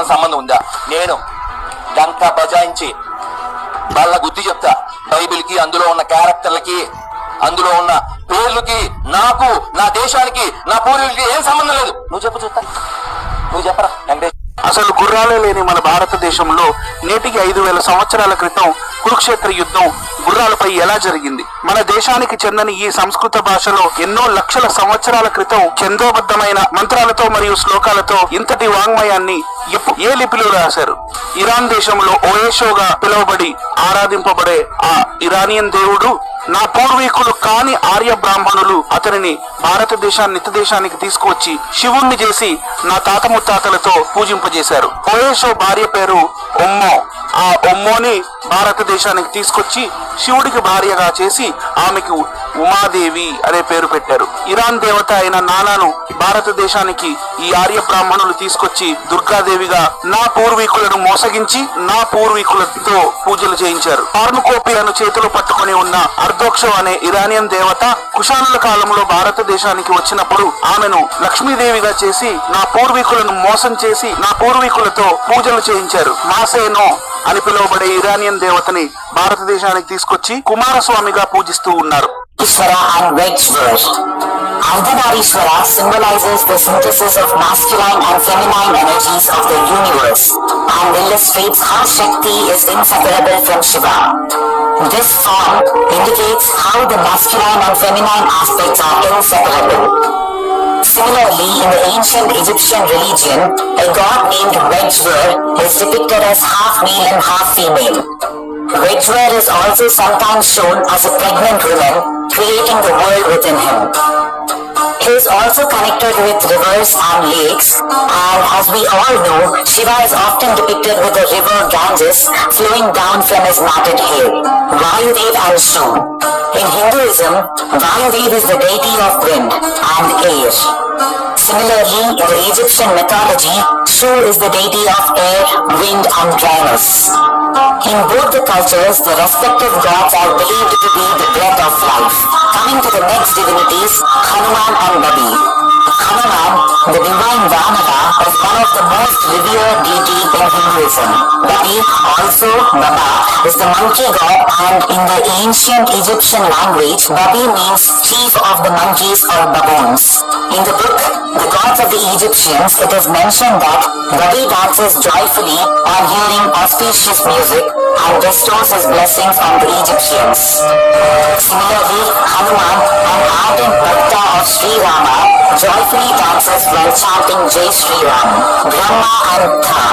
సంబంధం ఉందా? నేను డంకా బజాయించి వాళ్ళ గుద్ది చెప్తా. బైబిల్ కి, అందులో ఉన్న క్యారెక్టర్లకి, అందులో ఉన్న పేర్లకి, నాకు, నా దేశానికి, నా పూర్వీకులకి ఏం సంబంధం లేదు. నువ్వు చెప్పు చూస్తా. నువ్వు చెప్పరా వెంకటేష్. అసలు గుర్రాలే లేని మన భారతదేశంలో నేటికి 5000 సంవత్సరాల క్రితం కురుక్షేత్ర యుద్ధం గుర్రాలపై ఎలా జరిగింది? మన దేశానికి చెందని ఈ సంస్కృత భాషలో ఎన్నో లక్షల సంవత్సరాల క్రితం ఛందోబద్ధమైన మంత్రాలతో మరియు శ్లోకాలతో ఇంతటి వాంగ్మయాన్ని ఏ లిపిలో రాశారు? ఇరాన్ దేశంలో ఓయేషోగా పిలువబడి ఆరాధింపబడే ఆ ఇరానియన్ దేవుడు, నా పూర్వీకులు కాని ఆర్య బ్రాహ్మణులు అతనిని భారతదేశాన్ని నిత్యదేశానికి తీసుకువచ్చి శివుణ్ణి చేసి నా తాత ముత్తాతలతో పూజింపజేశారు. ఓయేషో భార్య పేరు ఒమ్మో. ఆ ఒమ్మోని భారతదేశానికి తీసుకొచ్చి శివుడికి భార్యగా చేసి ఆమెకు ఉమాదేవి అనే పేరు పెట్టారు. ఇరాన్ దేవత అయిన నానాను భారతదేశానికి ఈ ఆర్య బ్రాహ్మణులు తీసుకొచ్చి దుర్గాదేవిగా నా పూర్వీకులను మోసగించి నా పూర్వీకులతో పూజలు చేయించారు. పార్నుకోపిలను చేతిలో పట్టుకుని ఉన్న అర్ధోక్షో అనే ఇరానియన్ దేవత కుషానుల కాలంలో భారతదేశానికి వచ్చినప్పుడు ఆమెను లక్ష్మీదేవిగా చేసి నా పూర్వీకులను మోసం చేసి నా పూర్వీకులతో పూజలు చేయించారు. మాసేనో అని పిలువబడే ఇరానియన్ దేవతని భారతదేశానికి తీసుకొచ్చి కుమారస్వామిగా పూజిస్తూ ఉన్నారు. Ishvara and Vajra. Ardhanarishvara symbolizes the synthesis of masculine and feminine energies of the universe and illustrates how Shakti is inseparable from Shiva. This form indicates how the masculine and feminine aspects are inseparable. Similarly, in the ancient Egyptian religion, a god named Vajra is depicted as half male and half female. Vajra is also sometimes shown as a pregnant woman, creating the world within him. He is also connected with rivers and lakes, and as we all know, Shiva is often depicted with the river Ganges flowing down from his matted hair. Vayudev and Shu. In Hinduism, Vayudev is the deity of wind and air. Similarly, in the Egyptian mythology, Shu is the deity of air, wind and dryness. In both the cultures, the respective gods are believed to be the breath of life. Coming to the next divinities, Hanuman and Babi. Hanuman, the divine Vanara, is one of the most revered deities in Hinduism. Babi, also Baba, is the monkey god, and in the ancient Egyptian language, Babi means chief of the monkeys or baboons. In the book, The Gods of the Egyptians, it is mentioned that Babi dances joyfully on hearing auspicious music and bestows his blessings on the Egyptians. Similarly, Hanuman, an ardent Bhakta of Sri Rama, joyfully dances while chanting Jai Sri Ram. Brahma and Tha.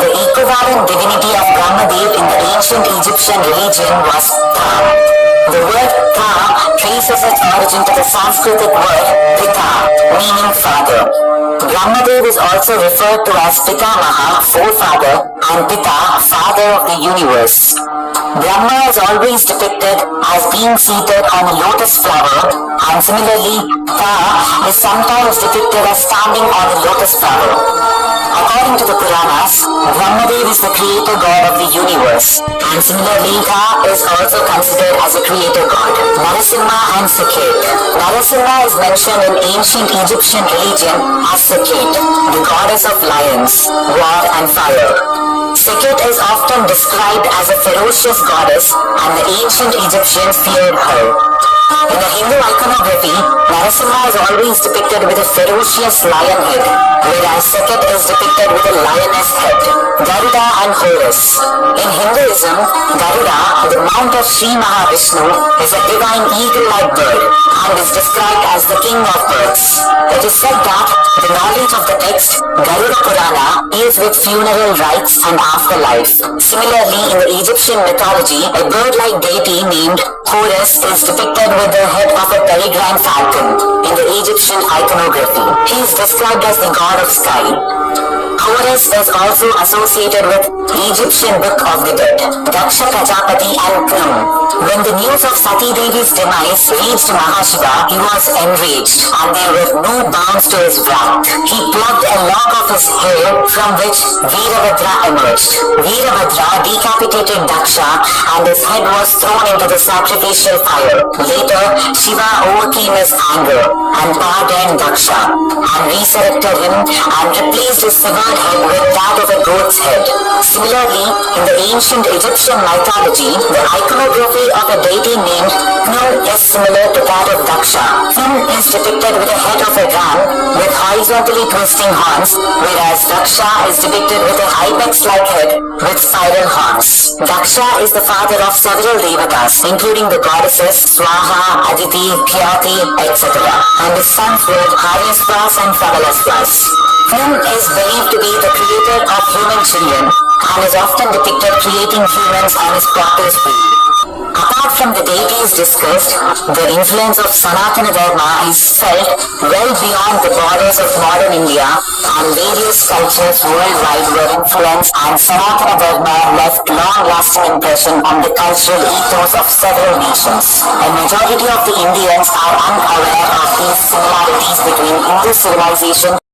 The equivalent divinity of Brahmadev in the ancient Egyptian religion was Tha. The word Tha traces its origin to the Sanskritic word Pita, meaning father. Brahmadev is also referred to as Pitamaha, forefather, and Pita, father of the universe. Brahma is always depicted as being seated on a lotus flower, and similarly, Tha is sometimes depicted as standing on a lotus flower. According to the Puranas, Brahmadev is the creator god of the universe, and similarly, Tha is also considered as a creator god. Narasimha and Saket. Narasimha is mentioned in ancient Egyptian religion as Saket, the goddess of lions, war and fire. Sekhet is often described as a ferocious goddess, and the ancient Egyptians feared her. In the Hindu iconography, Narasimha is always depicted with a ferocious lion head, whereas Sekhet is depicted with a lioness head. Garuda and Horus. In Hinduism, Garuda, the mount of Sri Mahavishnu, is a divine eagle-like bird and is described as the king of birds. It is said that the knowledge of the text Garuda Purana deals with funeral rites and afterlife. Similarly, in the Egyptian mythology, a bird-like deity named Horus is depicted with the head of a peregrine falcon in the Egyptian iconography. iconography. He is described as the god of sky. Horus is also associated with Egyptian Book of the Dead, Daksha Prajapati and Krum. When the news of Sati Devi's demise reached Mahashiva, he was enraged and there were no bounds to his wrath. He plucked a lock of his hair from which Veerabhadra emerged. Veerabhadra decapitated Daksha and his head was thrown into the sacrificial fire. Later, Shiva overcame his anger and pardoned Daksha and resurrected him and replaced his severed head with that of a goat's head. Similarly, in the ancient Egyptian mythology, the iconography of a deity named Khnum is similar to that of Daksha. Khnum is depicted with the head of a ram with horizontally twisting horns, whereas Daksha is depicted with a ibex-like head with spiral horns. Daksha is the father of several devatas, including the goddesses Swaha, Aditi, Khyati, etc., and his sons were Haryasvas and Pravalasvas. Khnum is believed to be the creator of human children and is often depicted creating humans on his propter speed. Apart from the deities discussed, the influence of Sanatana Dharma is felt well beyond the borders of modern India, and various cultures worldwide were influenced, and Sanatana Dharma left long-lasting impression on the cultural ethos of several nations. A majority of the Indians are unaware of these similarities between Hindu civilization